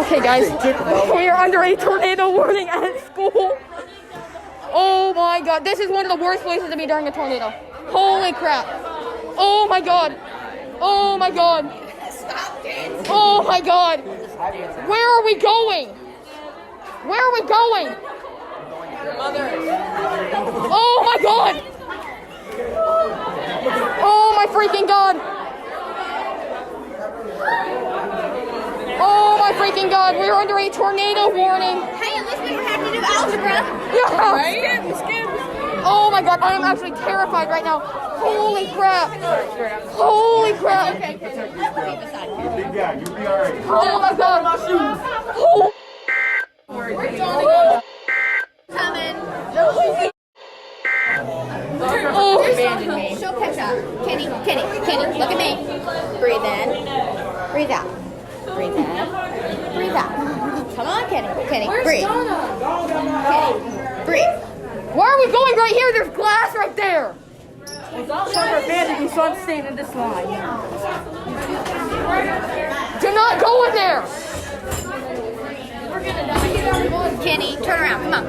Okay, guys, we are under a tornado warning at school. Oh my god, this is one of the worst places to be during a tornado. Holy crap. Oh my god. Oh my god. Oh my god. Where are we going? Where are we going? Oh my god. Oh my freaking god. Oh my freaking god, we are under a tornado warning. Hey, at least we don't have to do algebra. Yeah. Right? Oh my god, I am actually terrified right now. Holy crap. Holy crap. Okay. Big guy, you'll be alright. Oh my god. Oh. Coming. Oh. She'll catch up. Kenny, look at me. Breathe in. Breathe out. Breathe in. Breathe out. Come on, Kenny, breathe. Kenny, breathe. Where are we going right here? There's glass right there. So I'm staying in this line. Do not go in there. Kenny, turn around. Come on.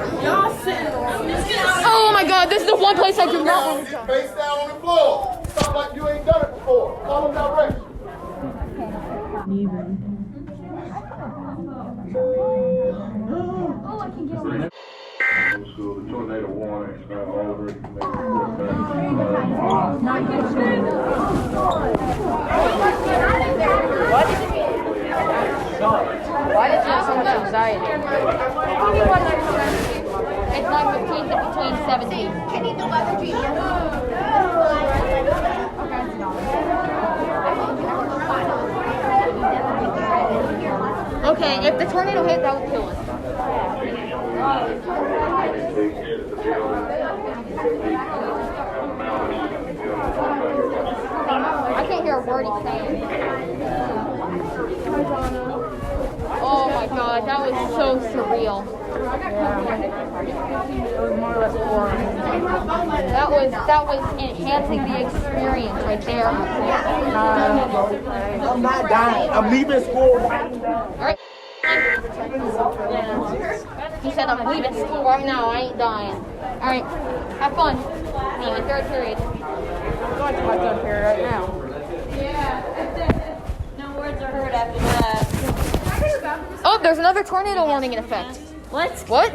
Oh my god, this is the one place I do not want to go. Face down on the floor. Stop like you ain't done it before. Follow directions. So the tornado warning is all over. Why does it have so much anxiety? It's not 15 to between 17. Kenny, the weather teacher. Okay, if the tornado hit, that would kill us. I can't hear a word he's saying. Oh my god, that was so surreal. That was enhancing the experience right there. I'm not dying. I'm leaving school. Alright. He said I'm leaving school right now, I ain't dying. Alright, have fun. Anyway, third period. I'm going to my third period right now. No words are heard after that. Oh, there's another tornado warning in effect. What? What?